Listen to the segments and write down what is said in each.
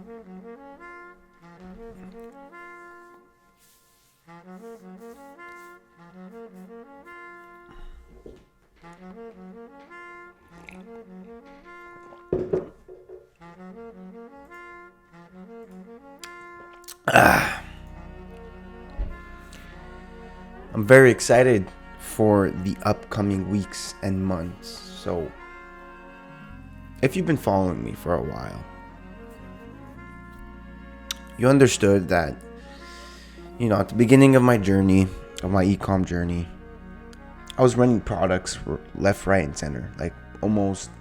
I'm very excited for the upcoming weeks and months. So, if you've been following me for a while, you understood that, at the beginning of my journey, of my ecom journey, I was running products left, right, and center, like almost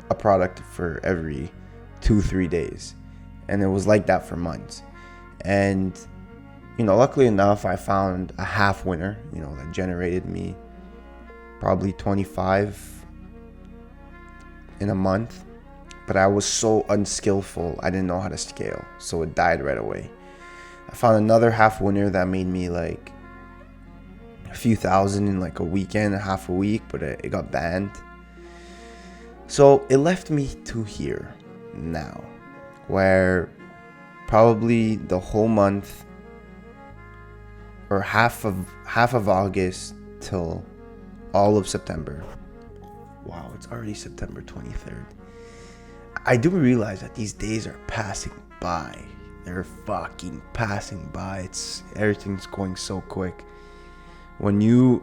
a product for every 2-3 days. And it was like that for months. And luckily enough, I found a half winner, that generated me probably 25 in a month. But I was so unskillful, I didn't know how to scale. So it died right away. I found another half winner that made me like a few thousand in like a weekend, half a week, but it got banned. So it left me to here now, where probably the whole month or half of August till all of September. Wow, it's already September 23rd. I do realize that these days are passing by. They're fucking passing by. Everything's going so quick. When your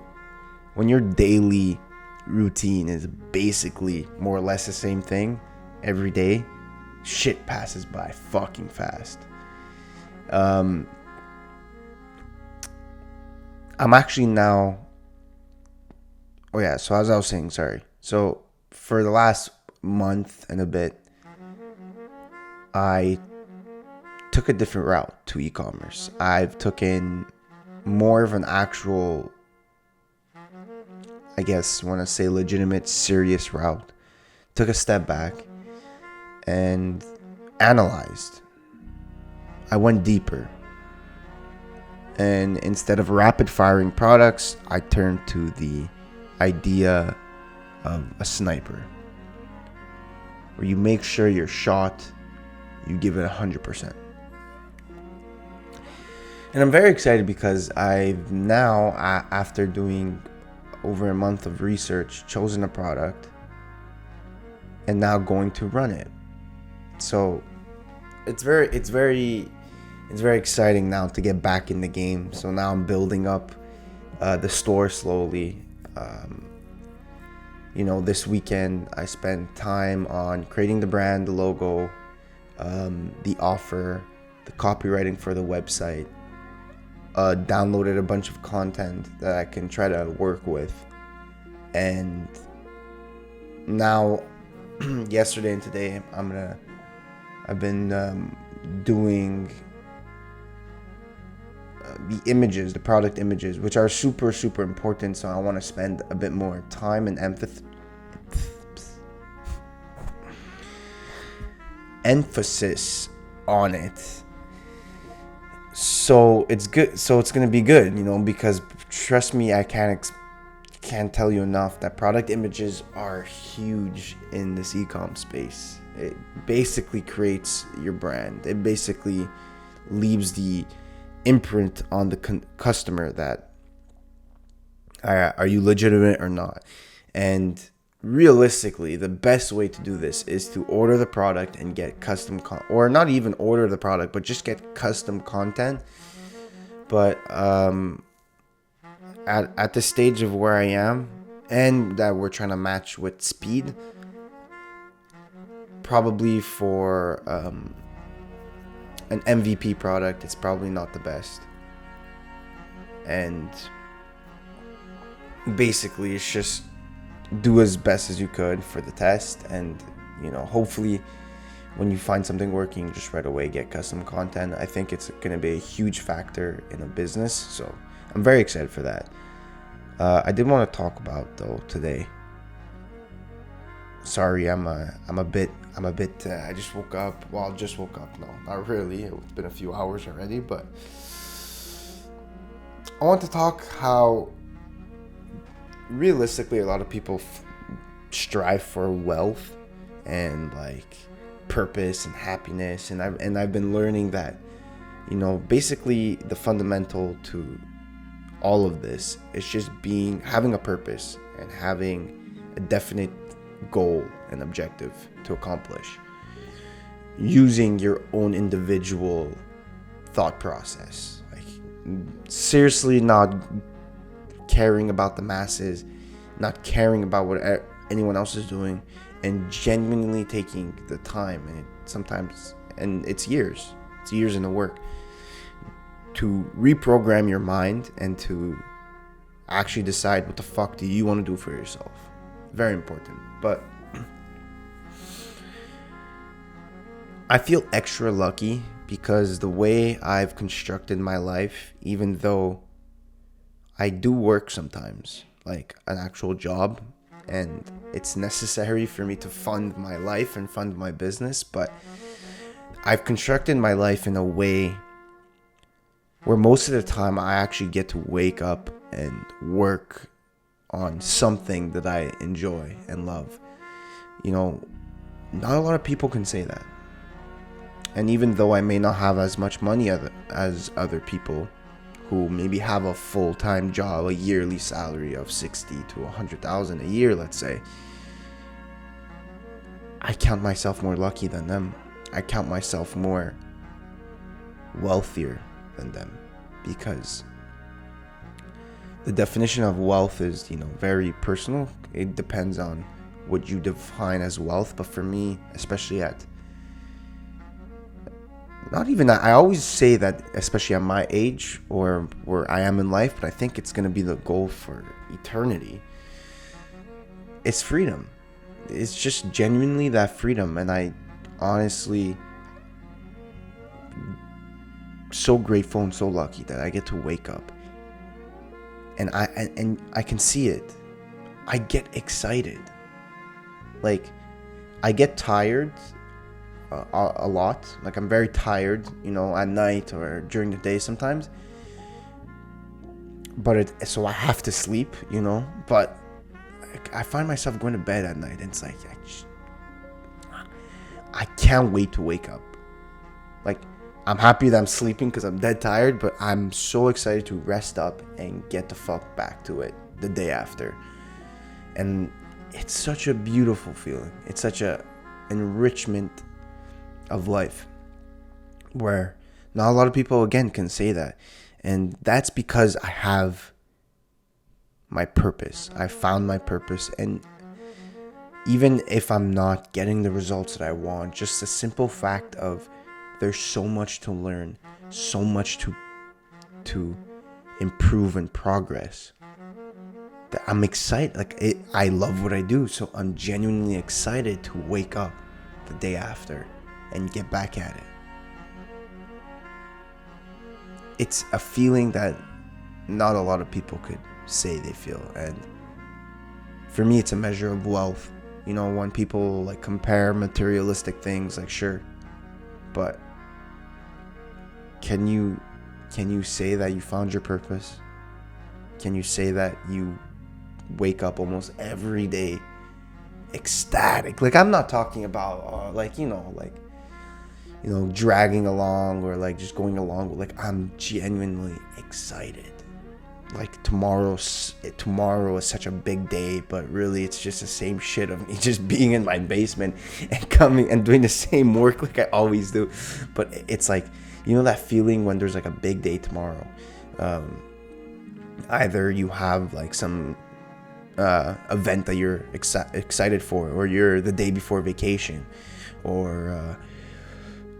daily routine is basically more or less the same thing every day, shit passes by fucking fast. I'm actually now. Oh yeah, so as I was saying, sorry. So for the last month and a bit, I took a different route to e-commerce. I've taken more of an actual, I guess, want to say legitimate, serious route. Took a step back and analyzed. I went deeper. And instead of rapid firing products, I turned to the idea of a sniper, where you make sure your shot, you give it 100%. And I'm very excited because I've now, after doing over a month of research, chosen a product and now going to run it. So it's very exciting now to get back in the game. So now I'm building up the store slowly. This weekend I spent time on creating the brand, the logo, the offer, the copywriting for the website. Downloaded a bunch of content that I can try to work with. And now, yesterday and today, I've been doing the images, the product images, which are super, super important. So I want to spend a bit more time and emphasis on it. So it's good. So it's gonna be good, because trust me, I can't tell you enough that product images are huge in this e-com space. It basically creates your brand. It basically leaves the imprint on the customer that are you legitimate or not. And realistically, the best way to do this is to order the product and get custom or not even order the product, but just get custom content. But at the stage of where I am, and that we're trying to match with speed, probably for an MVP product, it's probably not the best. And basically it's just do as best as you could for the test, and hopefully when you find something working, just right away get custom content. I think it's going to be a huge factor in a business, so I'm very excited for that. I did want to talk about though today. Sorry, I'm a bit I just woke up. Well, I just woke up. No, not really. It's been a few hours already, but I want to talk how realistically a lot of people strive for wealth and like purpose and happiness, and I've been learning that, basically the fundamental to all of this is just having a purpose and having a definite goal and objective to accomplish, using your own individual thought process, like seriously not caring about the masses, not caring about what anyone else is doing, and genuinely taking the time, and it's years in the work to reprogram your mind and to actually decide what the fuck do you want to do for yourself. Very important. But I feel extra lucky because the way I've constructed my life, even though I do work sometimes, like an actual job, and it's necessary for me to fund my life and fund my business, but I've constructed my life in a way where most of the time I actually get to wake up and work on something that I enjoy and love. Not a lot of people can say that. And even though I may not have as much money as other people who maybe have a full-time job, a yearly salary of 60 to 100,000 a year, let's say, I count myself more lucky than them. I count myself more wealthier than them, because the definition of wealth is, very personal. It depends on what you define as wealth. But for me, especially I always say that, especially at my age or where I am in life, but I think it's going to be the goal for eternity. It's freedom. It's just genuinely that freedom. And I honestly so grateful and so lucky that I get to wake up and I can see it. I get excited. Like, I get tired a lot. Like, I'm very tired, at night or during the day sometimes. But so I have to sleep, But I find myself going to bed at night, and it's like I can't wait to wake up. Like, I'm happy that I'm sleeping because I'm dead tired, but I'm so excited to rest up and get the fuck back to it the day after. And it's such a beautiful feeling. It's such a enrichment of life where not a lot of people, again, can say that. And that's because I have my purpose. I found my purpose. And even if I'm not getting the results that I want, just the simple fact of there's so much to learn, so much to improve and progress, that I'm excited. Like, I love what I do, so I'm genuinely excited to wake up the day after and get back at it. It's a feeling that not a lot of people could say they feel, and for me, it's a measure of wealth. When people like compare materialistic things, like, sure, but can you say that you found your purpose? Can you say that you wake up almost every day ecstatic? Like, I'm not talking about dragging along or like just going along. Like, I'm genuinely excited. Like, tomorrow is such a big day, but really it's just the same shit of me just being in my basement and coming and doing the same work like I always do. But it's like, that feeling when there's like a big day tomorrow. Either you have like some event that you're excited for, or you're the day before vacation, or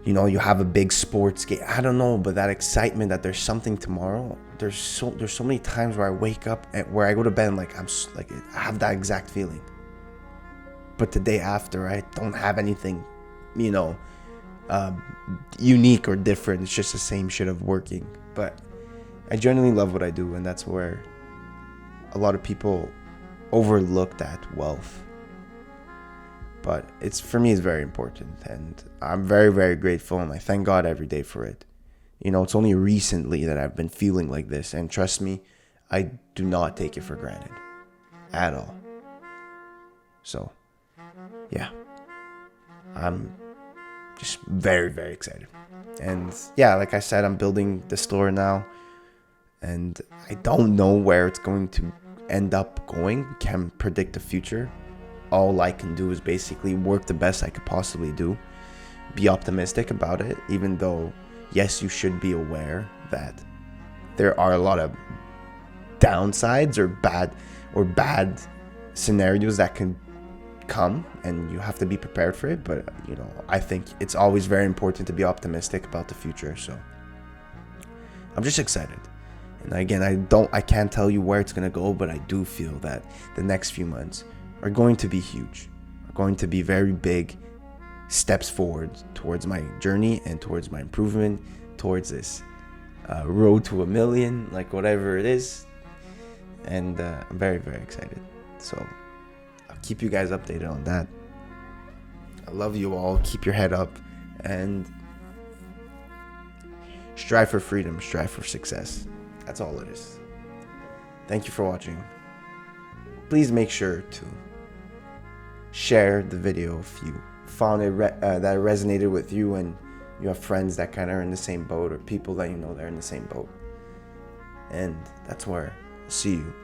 you have a big sports game. I don't know, but that excitement that there's something tomorrow. There's so many times where I wake up and where I go to bed and I have that exact feeling. But the day after, I don't have anything, unique or different. It's just the same shit of working. But I genuinely love what I do, and that's where a lot of people overlook that wealth. But for me, it's very important, and I'm very, very grateful, and I thank God every day for it. It's only recently that I've been feeling like this, and trust me, I do not take it for granted at all. So, yeah, I'm just very, very excited. And yeah, like I said, I'm building the store now, and I don't know where it's going to end up going. Can't predict the future. All I can do is basically work the best I could possibly do, be optimistic about it, even though, yes, you should be aware that there are a lot of downsides or bad scenarios that can come, and you have to be prepared for it. But I think it's always very important to be optimistic about the future. So I'm just excited. And again, I can't tell you where it's going to go, but I do feel that the next few months are going to be huge, are going to be very big steps forward towards my journey and towards my improvement, towards this road to 1 million, like whatever it is. And I'm very, very excited. So I'll keep you guys updated on that. I love you all. Keep your head up and strive for freedom, strive for success. That's all it is. Thank you for watching. Please make sure to share the video if you found it that it resonated with you, and you have friends that kind of are in the same boat, or people that they're in the same boat. And that's where I'll see you